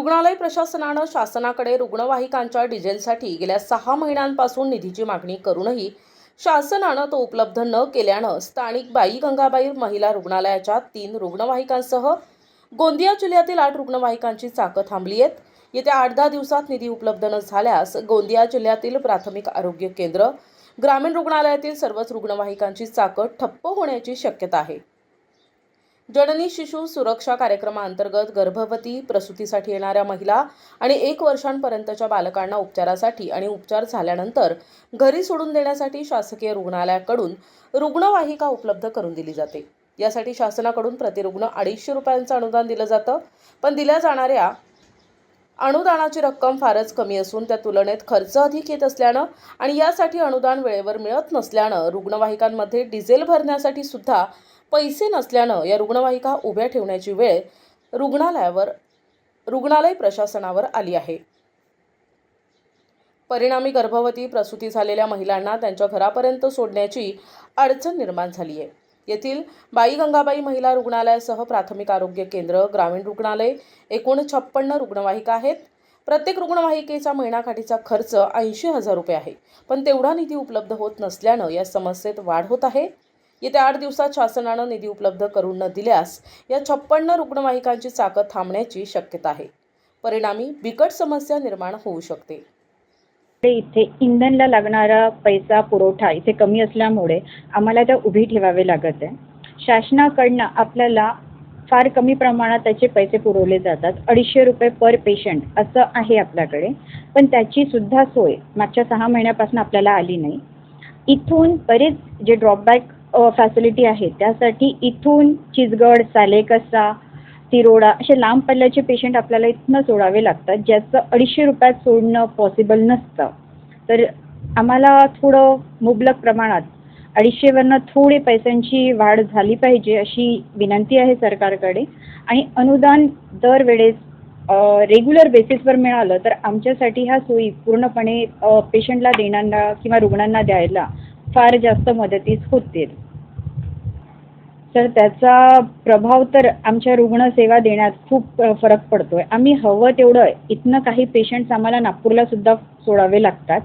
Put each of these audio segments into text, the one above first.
रुग्णालय प्रशासनानं शासनाकडे रुग्णवाहिकांच्या डिझेलसाठी गेल्या 6 महिन्यांपासून निधीची मागणी करूनही शासनानं तो उपलब्ध न केल्यानं स्थानिक बाई गंगाबाई महिला रुग्णालयाच्या 3 रुग्णवाहिकांसह गोंदिया जिल्ह्यातील 8 रुग्णवाहिकांची चाकं थांबली आहेत। येत्या 8-10 दिवसात निधी उपलब्ध न झाल्यास गोंदिया जिल्ह्यातील प्राथमिक आरोग्य केंद्र, ग्रामीण रुग्णालयातील सर्वच रुग्णवाहिकांची चाकं ठप्प होण्याची शक्यता आहे। जननी शिशु सुरक्षा कार्यक्रमाअंतर्गत गर्भवती, प्रसूतीसाठी येणाऱ्या महिला आणि 1 वर्षांपर्यंतच्या बालकांना उपचारासाठी आणि उपचार झाल्यानंतर घरी सोडून देण्यासाठी शासकीय रुग्णालयाकडून रुग्णवाहिका उपलब्ध करून दिली जाते। यासाठी शासनाकडून प्रतिरुग्ण 250 रुपयांचं अनुदान दिलं जातं, पण दिल्या जाणाऱ्या अनुदानाची रक्कम फारच कमी असून त्या तुलनेत खर्च अधिक येत असल्यानं आणि यासाठी अनुदान वेळेवर मिळत नसल्यानं रुग्णवाहिकांमध्ये डिझेल भरण्यासाठी सुद्धा पैसे नसल्यानं या रुग्णवाहिका उभ्या ठेवण्याची वेळ रुग्णालय प्रशासनावर आली आहे। परिणामी गर्भवती, प्रसूती झालेल्या महिलांना त्यांच्या घरापर्यंत सोडण्याची अडचण निर्माण झाली आहे। येथील बाई गंगाबाई महिला रुग्णालयासह प्राथमिक आरोग्य केंद्र, ग्रामीण रुग्णालय एकूण 56 रुग्णवाहिका आहेत। प्रत्येक रुग्णवाहिकेचा महिनाकाठीचा खर्च 80,000 रुपये आहे, पण तेवढा निधी उपलब्ध होत नसल्यानं या समस्येत वाढ होत आहे। येत्या 8 दिवसात शासनानं निधी उपलब्ध करून न दिल्यास या 56 रुग्णवाहिकांची चाकं थांबण्याची शक्यता आहे। परिणामी बिकट समस्या निर्माण होऊ शकते। इथे इंधनला लागणारा पैसा पुरवठा इथे कमी असल्यामुळे आम्हाला त्या उभी ठेवावे लागत आहे। शासनाकडनं आपल्याला फार कमी प्रमाणात त्याचे पैसे पुरवले जातात। 250 रुपये पर पेशंट असं आहे आपल्याकडे, पण त्याची सुद्धा सोय मागच्या 6 महिन्यापासून आपल्याला आली नाही। इथून बरेच जे ड्रॉपबॅक फॅसिलिटी आहे त्यासाठी इथून चिचगड, सालेकसा, तिरोडा असे लांब पल्ल्याचे पेशंट आपल्याला इथनं सोडावे लागतात, ज्याचं 250 रुपयात सोडणं पॉसिबल नसतं। तर आम्हाला थोडं मुबलक प्रमाणात 250 वरनं थोडे पैशांची वाढ झाली पाहिजे अशी विनंती आहे सरकारकडे। आणि अनुदान दरवेळेस रेग्युलर बेसिसवर मिळालं तर आमच्यासाठी ह्या सोयी पूर्णपणे पेशंटला देणाऱ्या किंवा रुग्णांना द्यायला फार जास्त मदतीस होतील। तर त्याचा प्रभाव तर आमच्या रुग्णसेवा देण्यात खूप फरक पडतोय। आम्ही हवं तेवढं इथनं काही पेशंट्स आम्हाला नागपूरला सुद्धा सोडावे लागतात।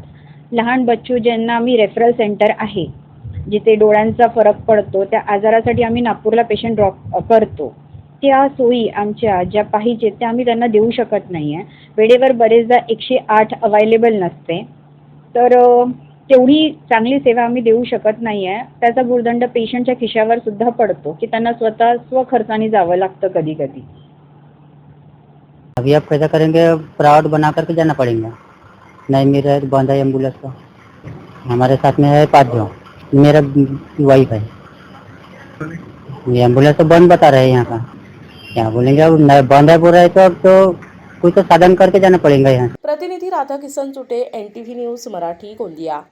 लहान बच्चू ज्यांना आम्ही रेफरल सेंटर आहे, जिथे डोळ्यांचा फरक पडतो, त्या आजारासाठी आम्ही नागपूरला पेशंट ड्रॉप करतो। त्या सोयी आमच्या ज्या पाहिजे त्या आम्ही त्यांना देऊ शकत नाही आहे। वेळेवर बरेचदा 108 अवेलेबल नसते, तर तेवढी चांगली सेवा आम्ही देऊ शकत नाही आहे। त्याचा भुर्दंड पेशंटच्या खिशावर सुद्धा पडतो की त्यांना स्वतः स्वखर्चाने जावं लागतं कधी कधी। अभी आप कैसा करेंगे? प्राइवेट बना करके जाना पड़ेगा। नहीं मिल रहा है तो बंद है एम्बुलेंस का। हमारे साथ में है 5 जन, मेरा वाइफ है। ये एम्बुलेंस तो बंद बता रहे हैं यहाँ का, क्या बोलेंगे? अब बंद है बोल रहे तो अब तो कुछ तो साधन करके जाना पड़ेगा यहाँ। प्रतिनिधी राधा किसन चुटे, NTV न्यूज मराठी, गोंदिया।